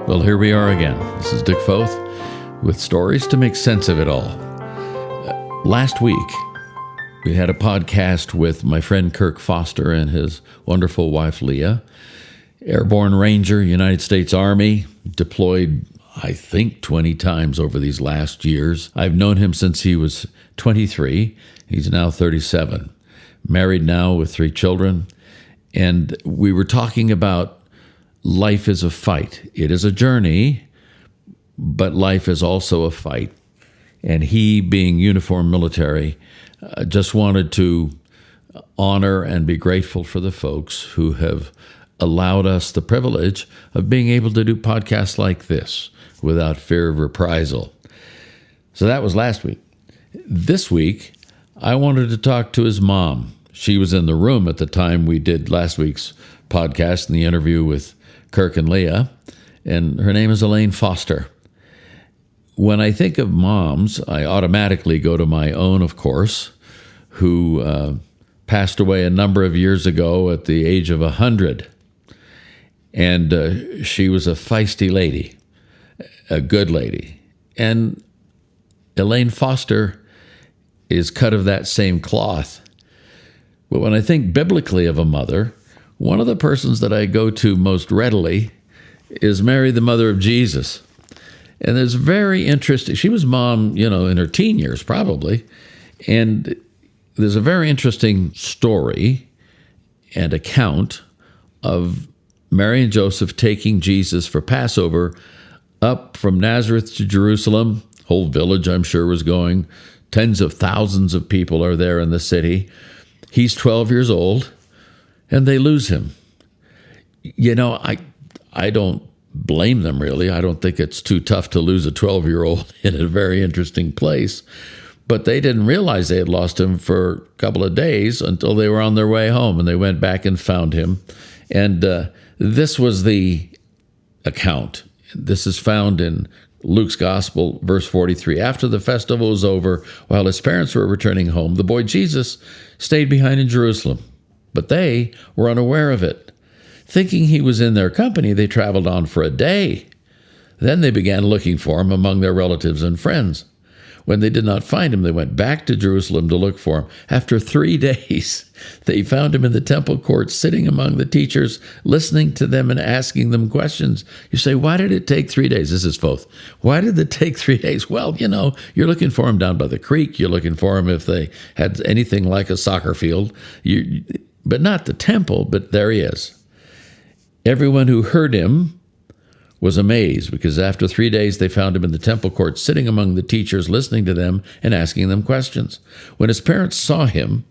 Well, here we are again. This is Dick Foth with stories to make sense of it all. Last week, we had a podcast with my friend Kirk Foster and his wonderful wife, Leah. Airborne Ranger, United States Army, deployed, I think, 20 times over these last years. I've known him since he was 23. He's now 37. Married now with 3 children. And we were talking about life is a fight. It is a journey, but life is also a fight. And he, being uniformed military, just wanted to honor and be grateful for the folks who have allowed us the privilege of being able to do podcasts like this without fear of reprisal. So that was last week. This week, I wanted to talk to his mom. She was in the room at the time we did last week's podcast and the interview with Kirk and Leah, and her name is Elaine Foster. When I think of moms, I automatically go to my own, of course, who passed away a number of years ago at the age of 100. And she was a feisty lady, a good lady. And Elaine Foster is cut of that same cloth. But when I think biblically of a mother, one of the persons that I go to most readily is Mary, the mother of Jesus. And there's very interesting, she was mom, in her teen years probably. And there's a very interesting story and account of Mary and Joseph taking Jesus for Passover up from Nazareth to Jerusalem. Whole village, I'm sure, was going. Tens of thousands of people are there in the city. He's 12 years old. And they lose him. I don't blame them, really. I don't think it's too tough to lose a 12-year-old in a very interesting place. But they didn't realize they had lost him for a couple of days until they were on their way home, and they went back and found him. And this was the account. This is found in Luke's Gospel, verse 43. After the festival was over, while his parents were returning home, the boy Jesus stayed behind in Jerusalem. But they were unaware of it. Thinking he was in their company, they traveled on for a day. Then they began looking for him among their relatives and friends. When they did not find him, they went back to Jerusalem to look for him. After 3 days, they found him in the temple courts, sitting among the teachers, listening to them and asking them questions. You say, why did it take 3 days? This is Foth. Why did it take 3 days? Well, you're looking for him down by the creek. You're looking for him if they had anything like a soccer field. But not the temple, but there he is. Everyone who heard him was amazed, because after 3 days they found him in the temple court, sitting among the teachers, listening to them and asking them questions. When his parents saw him,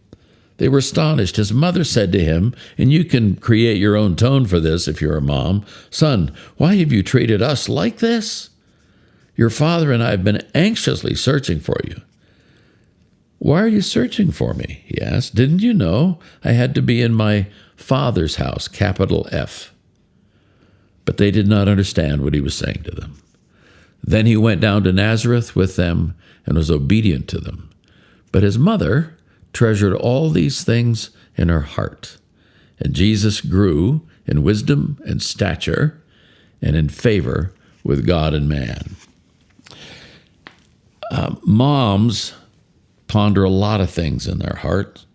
they were astonished. His mother said to him, and you can create your own tone for this if you're a mom, "Son, why have you treated us like this? Your father and I have been anxiously searching for you." "Why are you searching for me?" he asked. "Didn't you know I had to be in my Father's house," capital F. But they did not understand what he was saying to them. Then he went down to Nazareth with them and was obedient to them. But his mother treasured all these things in her heart. And Jesus grew in wisdom and stature and in favor with God and man. Moms ponder a lot of things in their heart.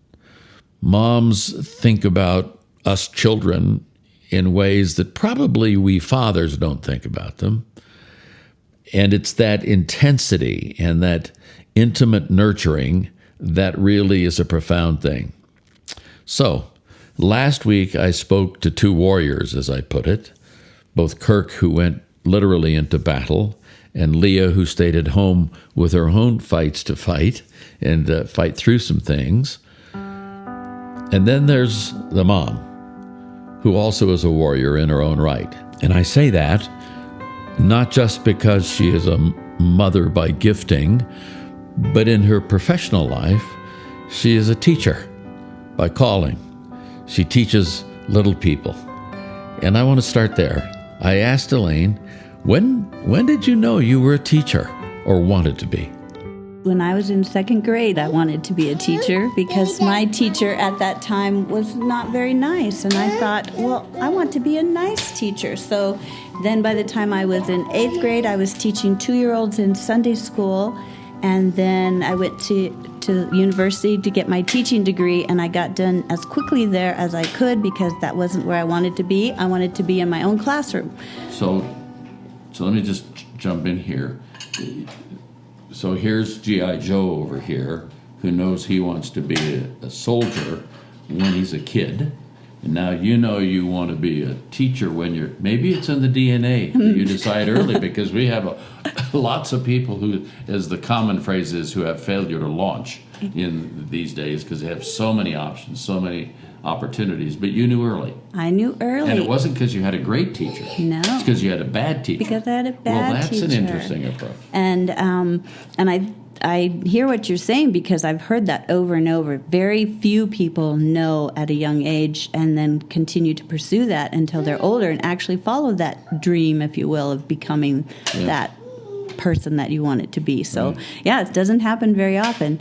Moms think about us children in ways that probably we fathers don't think about them. And it's that intensity and that intimate nurturing that really is a profound thing. So, last week I spoke to 2 warriors, as I put it, both Kirk, who went literally into battle, and Leah, who stayed at home with her own fights to fight and fight through some things. And then there's the mom, who also is a warrior in her own right. And I say that not just because she is a mother by gifting, but in her professional life, she is a teacher by calling. She teaches little people. And I want to start there. I asked Elaine, when did you know you were a teacher or wanted to be? When I was in second grade, I wanted to be a teacher because my teacher at that time was not very nice. And I thought, well, I want to be a nice teacher. So then by the time I was in 8th grade, I was teaching 2-year-olds in Sunday school. And then I went to university to get my teaching degree, and I got done as quickly there as I could because that wasn't where I wanted to be. I wanted to be in my own classroom. So let me just jump in here. So here's G.I. Joe over here, who knows he wants to be a soldier when he's a kid. And now you know you want to be a teacher when you're, maybe it's in the DNA. You decide early, because we have lots of people who, as the common phrase is, who have failure to launch in these days because they have so many options, so many opportunities. But you knew early. I knew early. And it wasn't because you had a great teacher. No. It's because you had a bad teacher. Because I had a bad teacher. Well, that's an interesting approach. And I hear what you're saying because I've heard that over and over. Very few people know at a young age and then continue to pursue that until they're older and actually follow that dream, if you will, of becoming that person that you want it to be. So, yeah, it doesn't happen very often.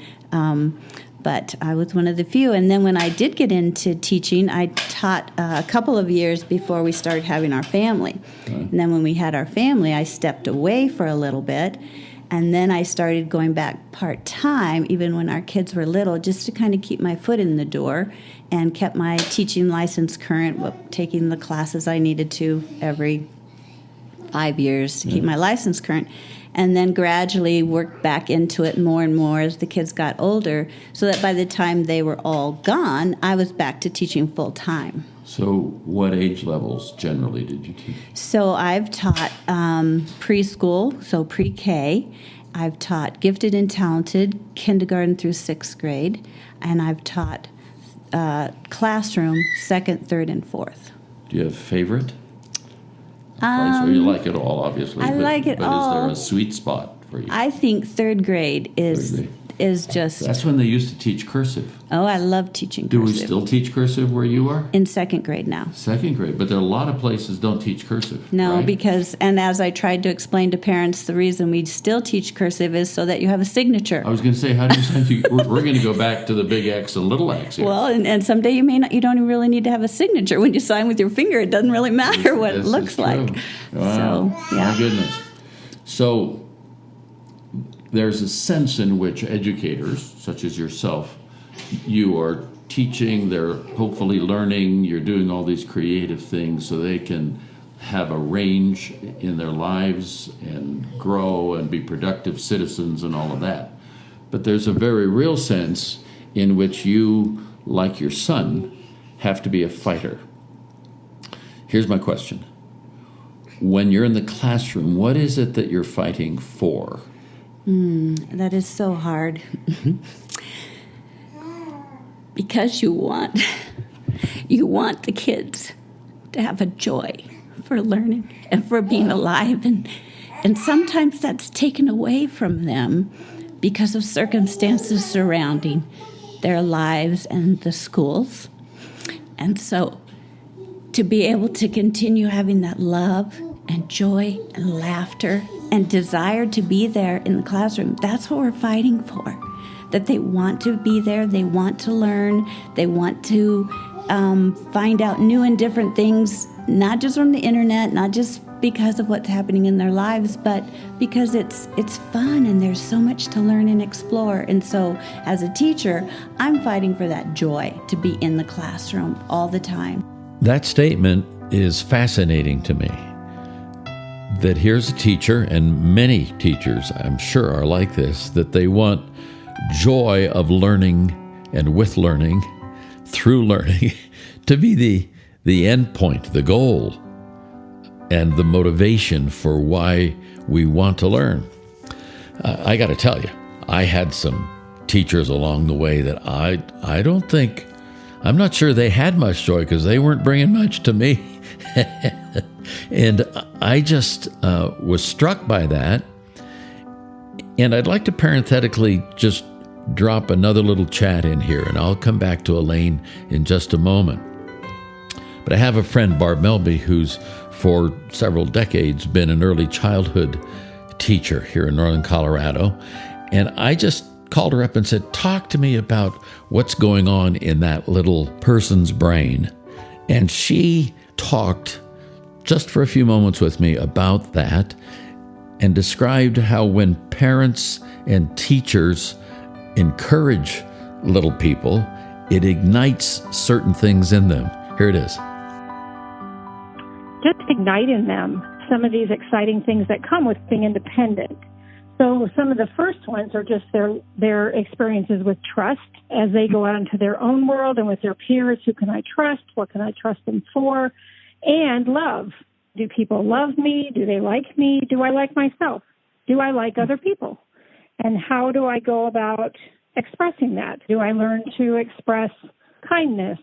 But I was one of the few. And then when I did get into teaching, I taught a couple of years before we started having our family. And then when we had our family, I stepped away for a little bit. And then I started going back part-time, even when our kids were little, just to kind of keep my foot in the door, and kept my teaching license current, taking the classes I needed to every 5 years to keep my license current. And then gradually worked back into it more and more as the kids got older, so that by the time they were all gone, I was back to teaching full-time. So what age levels generally did you teach? So I've taught preschool, so pre-K. I've taught gifted and talented, kindergarten through 6th grade. And I've taught classroom, 2nd, 3rd, and 4th. Do you have a favorite? Place where you like it all, obviously. I like it all. But is there a sweet spot for you? I think 3rd grade is just... That's when they used to teach cursive. Oh, I love teaching cursive. Do we still teach cursive where you are? In 2nd grade now. 2nd grade, but there are a lot of places don't teach cursive. No, right? because, and as I tried to explain to parents, the reason we still teach cursive is so that you have a signature. I was going to say, how do you say we're going to go back to the big X and little x here. Well, and someday you don't really need to have a signature. When you sign with your finger, it doesn't really matter what it looks like. Wow. So, yeah. My goodness. So there's a sense in which educators, such as yourself, you are teaching, they're hopefully learning, you're doing all these creative things so they can have a range in their lives and grow and be productive citizens and all of that. But there's a very real sense in which you, like your son, have to be a fighter. Here's my question. When you're in the classroom, what is it that you're fighting for? That is so hard. Because you want the kids to have a joy for learning and for being alive, and sometimes that's taken away from them because of circumstances surrounding their lives and the schools. And so to be able to continue having that love and joy and laughter and desire to be there in the classroom, that's what we're fighting for. That they want to be there, they want to learn, they want to find out new and different things, not just from the internet, not just because of what's happening in their lives, but because it's fun and there's so much to learn and explore. And so as a teacher, I'm fighting for that joy to be in the classroom all the time. That statement is fascinating to me. That here's a teacher, and many teachers, I'm sure, are like this, that they want joy of learning and with learning, through learning, to be the end point, the goal, and the motivation for why we want to learn. I got to tell you, I had some teachers along the way that I'm not sure they had much joy because they weren't bringing much to me. And I just was struck by that. And I'd like to parenthetically just drop another little chat in here, and I'll come back to Elaine in just a moment. But I have a friend, Barb Melby, who's for several decades been an early childhood teacher here in northern Colorado. And I just called her up and said, talk to me about what's going on in that little person's brain. And she talked just for a few moments with me about that and described how when parents and teachers encourage little people, it ignites certain things in them. Here it is. Just ignite in them some of these exciting things that come with being independent. So some of the first ones are just their experiences with trust as they go out into their own world and with their peers. Who can I trust? What can I trust them for? And love. Do people love me? Do they like me? Do I like myself? Do I like other people? And how do I go about expressing that? Do I learn to express kindness?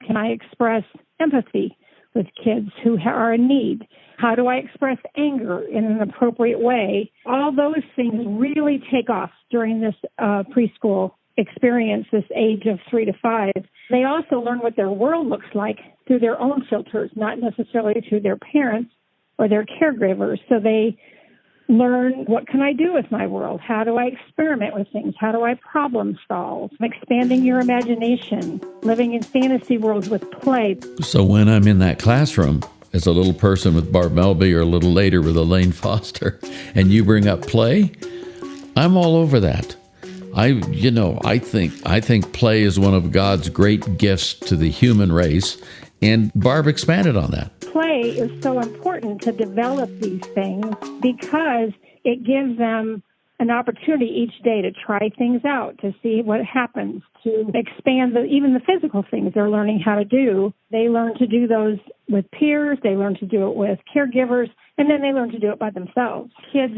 Can I express empathy with kids who are in need? How do I express anger in an appropriate way? All those things really take off during this preschool experience, this age of 3 to 5. They also learn what their world looks like through their own filters, not necessarily through their parents or their caregivers. So they learn, what can I do with my world? How do I experiment with things? How do I problem solve? Expanding your imagination, living in fantasy worlds with play. So when I'm in that classroom as a little person with Barb Melby or a little later with Elaine Foster, and you bring up play, I'm all over that. I think play is one of God's great gifts to the human race, and Barb expanded on that. Play is so important to develop these things because it gives them an opportunity each day to try things out, to see what happens, to expand even the physical things they're learning how to do. They learn to do those with peers, they learn to do it with caregivers, and then they learn to do it by themselves. Kids,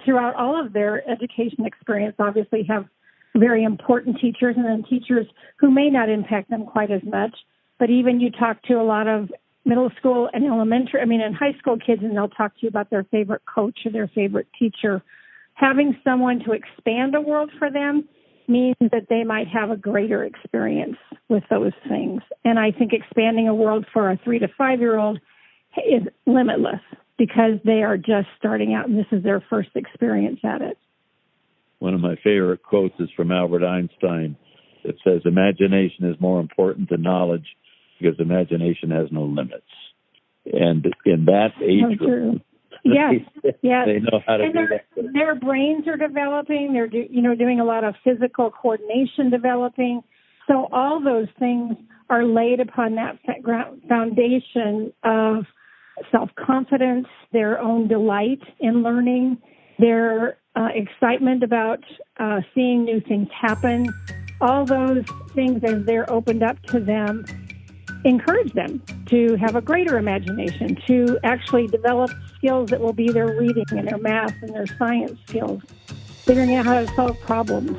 throughout all of their education experience, obviously have very important teachers, and then teachers who may not impact them quite as much. But even you talk to a lot of middle school and and high school kids, and they'll talk to you about their favorite coach or their favorite teacher. Having someone to expand a world for them means that they might have a greater experience with those things. And I think expanding a world for a 3 to 5-year-old is limitless because they are just starting out and this is their first experience at it. One of my favorite quotes is from Albert Einstein. It says, imagination is more important than knowledge because imagination has no limits. And in that age group, yes. They know how to do that. Their brains are developing. They're doing a lot of physical coordination developing. So all those things are laid upon that foundation of self-confidence, their own delight in learning, their excitement about seeing new things happen. All those things, as they're opened up to them, encourage them to have a greater imagination, to actually develop skills that will be their reading and their math and their science skills, figuring out how to solve problems,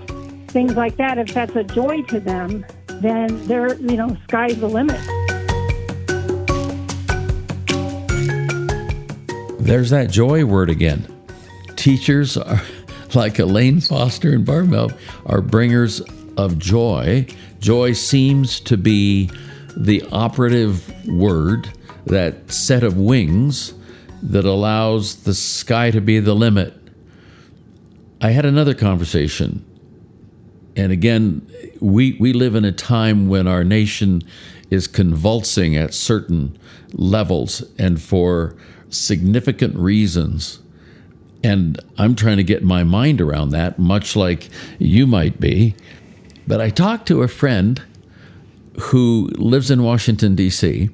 things like that. If that's a joy to them, then they're, sky's the limit. There's that joy word again. Teachers are, like Elaine Foster and Barb Melby, are bringers of joy. Joy seems to be the operative word, that set of wings that allows the sky to be the limit. I had another conversation, and again, we live in a time when our nation is convulsing at certain levels and for significant reasons. And I'm trying to get my mind around that, much like you might be. But I talked to a friend who lives in Washington, D.C.,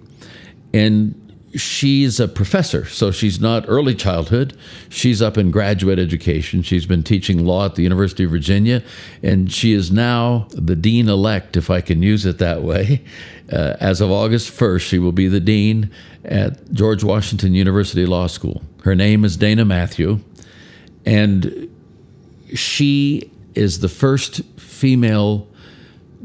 and she's a professor, so she's not early childhood. She's up in graduate education. She's been teaching law at the University of Virginia, and she is now the dean-elect, if I can use it that way. As of August 1st, she will be the dean at George Washington University Law School. Her name is Dayna Matthew, and she is the first female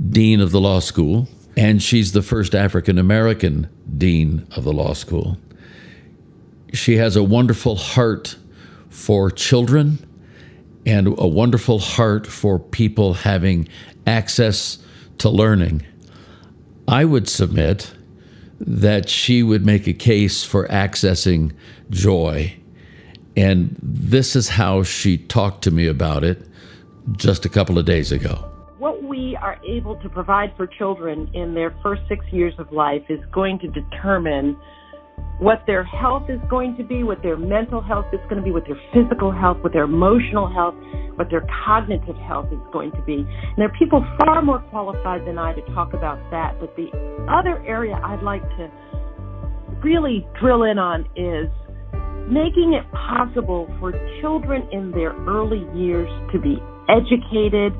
dean of the law school, and she's the first African-American dean of the law school. She has a wonderful heart for children and a wonderful heart for people having access to learning. I would submit that she would make a case for accessing joy. And this is how she talked to me about it just a couple of days ago. What we are able to provide for children in their first 6 years of life is going to determine what their health is going to be, what their mental health is going to be, what their physical health, what their emotional health, what their cognitive health is going to be. And there are people far more qualified than I to talk about that. But the other area I'd like to really drill in on is making it possible for children in their early years to be educated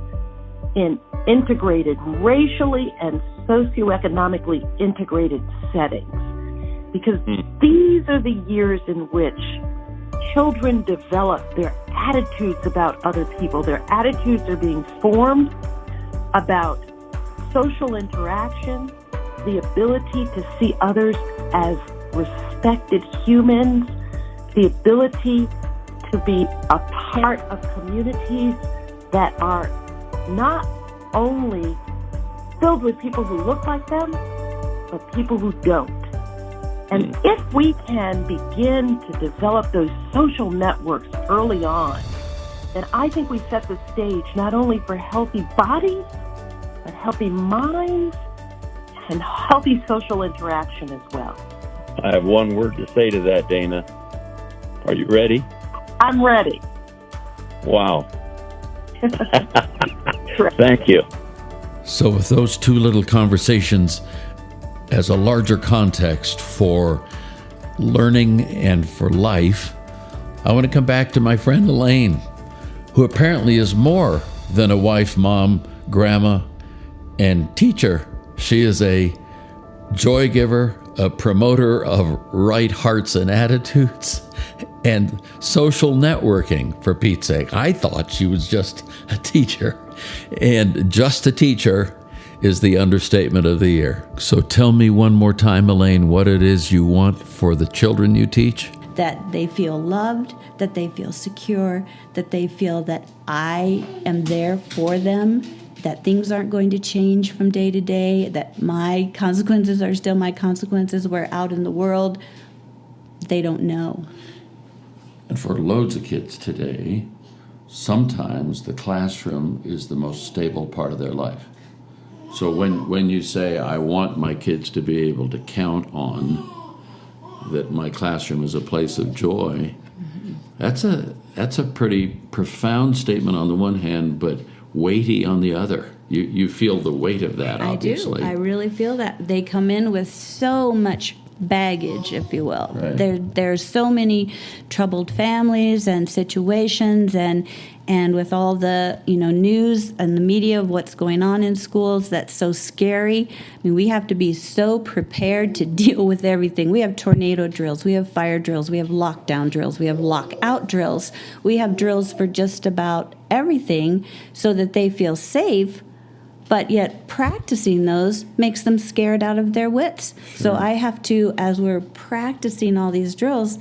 in integrated, racially and socioeconomically integrated settings. Because these are the years in which children develop their attitudes about other people. Their attitudes are being formed about social interaction, the ability to see others as respected humans, the ability to be a part of communities that are not only filled with people who look like them, but people who don't. And if we can begin to develop those social networks early on, then I think we set the stage not only for healthy bodies, but healthy minds and healthy social interaction as well. I have one word to say to that, Dayna. Are you ready? I'm ready. Wow. Thank you. So with those two little conversations as a larger context for learning and for life, I want to come back to my friend Elaine, who apparently is more than a wife, mom, grandma, and teacher. She is a joy giver, a promoter of right hearts and attitudes, and social networking, for Pete's sake. I thought she was just a teacher, and just a teacher is the understatement of the year. So tell me one more time, Elaine, what it is you want for the children you teach. That they feel loved, that they feel secure, that they feel that I am there for them, that things aren't going to change from day to day, that my consequences are still my consequences, where out in the world, they don't know. And for loads of kids today, sometimes the classroom is the most stable part of their life. So when you say, I want my kids to be able to count on that my classroom is a place of joy, that's a pretty profound statement on the one hand, but weighty on the other. You feel the weight of that, obviously. I do. I really feel that. They come in with so much baggage, if you will. Right. There's so many troubled families and situations, and with all the news and the media of what's going on in schools, that's so scary. I mean, we have to be so prepared to deal with everything. We have tornado drills, we have fire drills, we have lockdown drills, we have lockout drills. We have drills for just about everything so that they feel safe. But yet practicing those makes them scared out of their wits. Sure. So I have to, as we're practicing all these drills,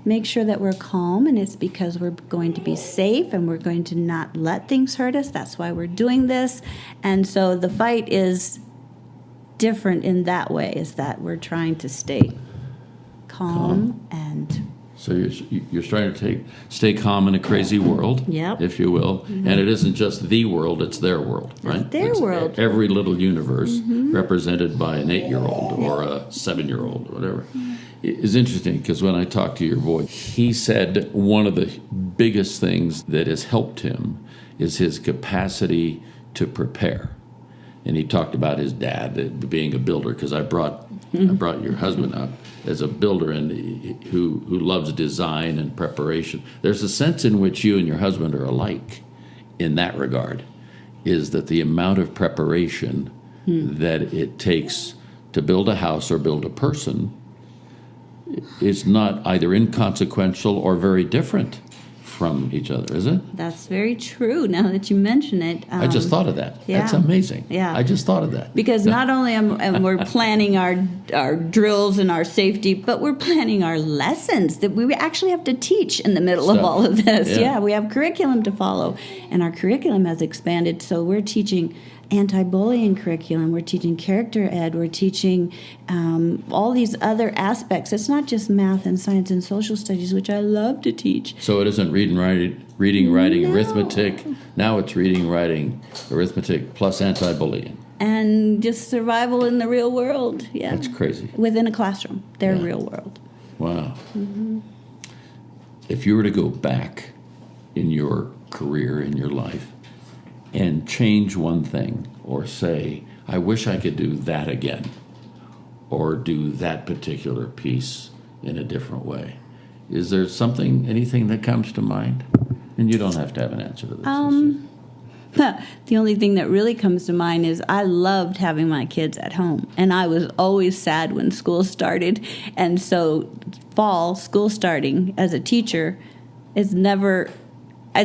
make sure that we're calm, and it's because we're going to be safe and we're going to not let things hurt us. That's why we're doing this. And so the fight is different in that way, is that we're trying to stay calm and... So you're trying to stay calm in a crazy world, if you will. Mm-hmm. And it isn't just the world, it's their world, right? It's their world. Every little universe represented by an 8-year-old or a 7-year-old or whatever. It's interesting because when I talked to your boy, he said one of the biggest things that has helped him is his capacity to prepare. And he talked about his dad being a builder, because I brought your husband up as a builder and who loves design and preparation. There's a sense in which you and your husband are alike in that regard, is that the amount of preparation that it takes to build a house or build a person is not either inconsequential or very different from each other, is it? That's very true, now that you mention it. I just thought of that. Yeah. That's amazing. Yeah. I just thought of that. Because not only am we're planning our drills and our safety, but we're planning our lessons that we actually have to teach in the middle of all of this. Yeah, we have curriculum to follow, and our curriculum has expanded, so we're teaching anti-bullying curriculum. We're teaching character ed. We're teaching all these other aspects. It's not just math and science and social studies, which I love to teach. So it isn't reading, writing, arithmetic. Now it's reading, writing, arithmetic plus anti-bullying. And just survival in the real world. Yeah, That's crazy. Within a classroom, their real world. Wow. If you were to go back in your career, in your life, and change one thing, or say, I wish I could do that again, or do that particular piece in a different way, is there anything that comes to mind? And you don't have to have an answer to this. The only thing that really comes to mind is I loved having my kids at home, and I was always sad when school started. And so fall, school starting as a teacher, it's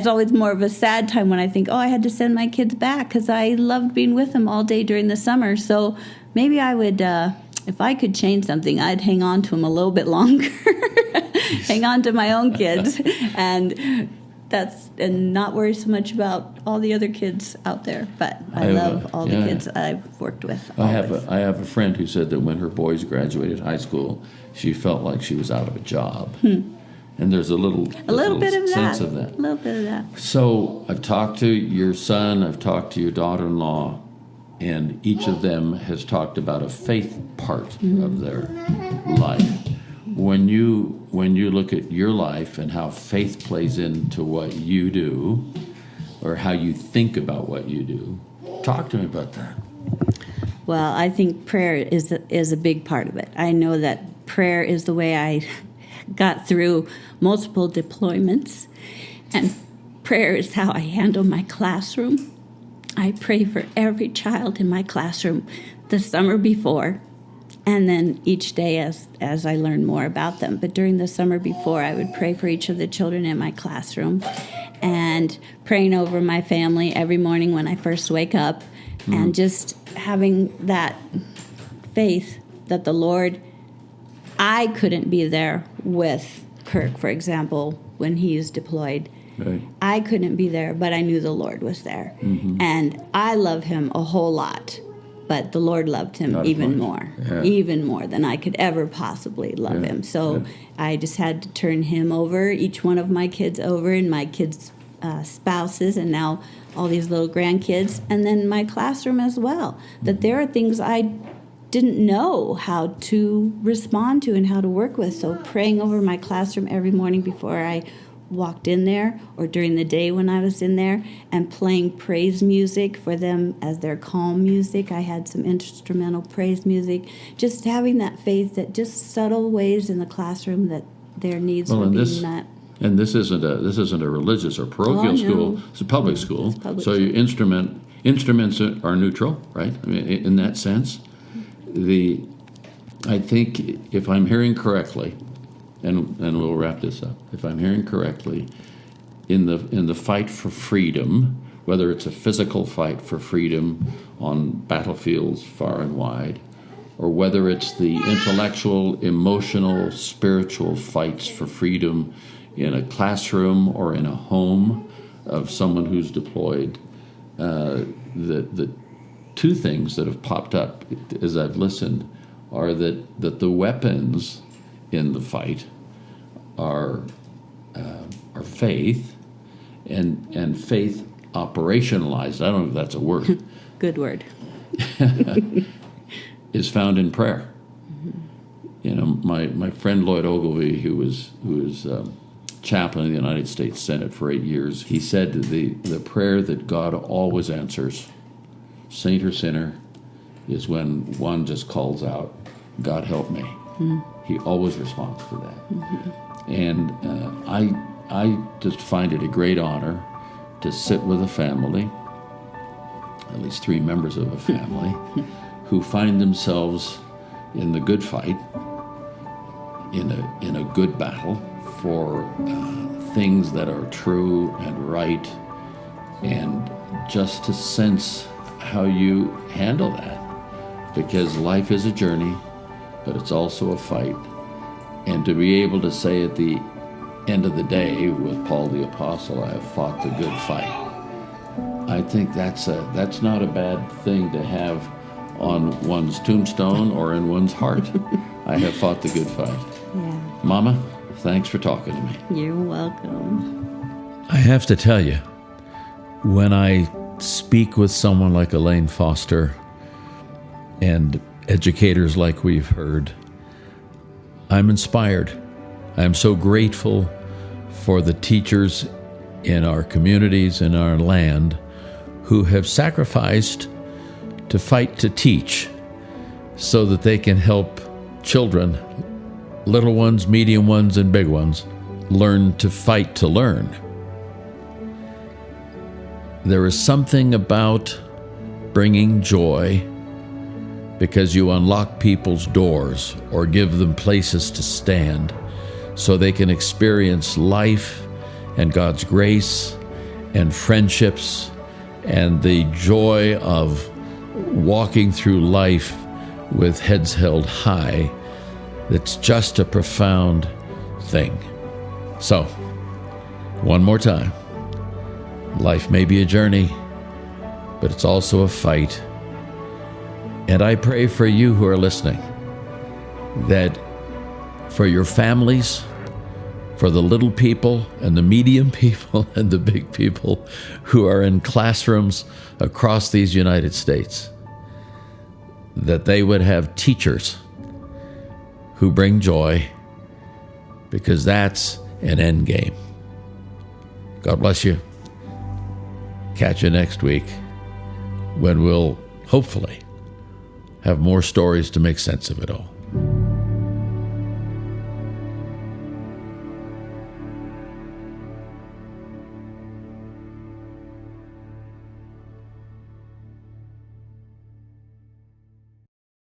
always more of a sad time when I think, I had to send my kids back because I loved being with them all day during the summer. So maybe I would, if I could change something, I'd hang on to them a little bit longer, hang on to my own kids, and not worry so much about all the other kids out there. But I love all the kids I've worked with. I have a friend who said that when her boys graduated high school, she felt like she was out of a job. And there's a little bit of sense of that. A little bit of that. So I've talked to your son, I've talked to your daughter-in-law, and each of them has talked about a faith part of their life. When you look at your life and how faith plays into what you do, or how you think about what you do, talk to me about that. Well, I think prayer is a big part of it. I know that prayer is the way I got through multiple deployments, and prayer is how I handle my classroom. I pray for every child in my classroom the summer before, and then each day as I learn more about them. But during the summer before, I would pray for each of the children in my classroom, and praying over my family every morning when I first wake up, and just having that faith that the Lord, I couldn't be there with Kirk, for example, when he's deployed. Right. I couldn't be there, but I knew the Lord was there. And I love him a whole lot, but the Lord loved him even more than I could ever possibly love him. So I just had to turn him over, each one of my kids over, and my kids' spouses, and now all these little grandkids, and then my classroom as well. That there are things I didn't know how to respond to and how to work with. So praying over my classroom every morning before I walked in there, or during the day when I was in there, and playing praise music for them as their calm music. I had some instrumental praise music. Just having that faith that just subtle ways in the classroom that their needs were being met. And this isn't a religious or parochial school. It's a public school. It's public so school. Your instruments are neutral, right? I mean, in that sense. I think if I'm hearing correctly, and we'll wrap this up. If I'm hearing correctly, in the fight for freedom, whether it's a physical fight for freedom on battlefields far and wide, or whether it's the intellectual, emotional, spiritual fights for freedom in a classroom or in a home of someone who's deployed, the two things that have popped up as I've listened are that the weapons in the fight are faith and faith operationalized. I don't know if that's a word. Good word. Is found in prayer. You know, my friend Lloyd Ogilvie, who was chaplain in the United States Senate for 8 years, he said the prayer that God always answers, saint or sinner, is when one just calls out, God help me. He always responds to that. And I just find it a great honor to sit with a family, at least 3 members of a family, who find themselves in the good fight, in a good battle for things that are true and right, and just to sense how you handle that. Because life is a journey, but it's also a fight. And to be able to say at the end of the day with Paul the Apostle, I have fought the good fight. I think that's not a bad thing to have on one's tombstone or in one's heart. I have fought the good fight. Yeah. Mama, thanks for talking to me. You're welcome. I have to tell you, when I speak with someone like Elaine Foster and educators like we've heard, I'm inspired. I'm so grateful for the teachers in our communities, in our land, who have sacrificed to fight to teach so that they can help children, little ones, medium ones, and big ones, learn to fight to learn. There is something about bringing joy because you unlock people's doors or give them places to stand so they can experience life and God's grace and friendships and the joy of walking through life with heads held high. That's just a profound thing. So, one more time. Life may be a journey, but it's also a fight. And I pray for you who are listening that for your families, for the little people and the medium people and the big people who are in classrooms across these United States, that they would have teachers who bring joy, because that's an end game. God bless you. Catch you next week when we'll hopefully have more stories to make sense of it all.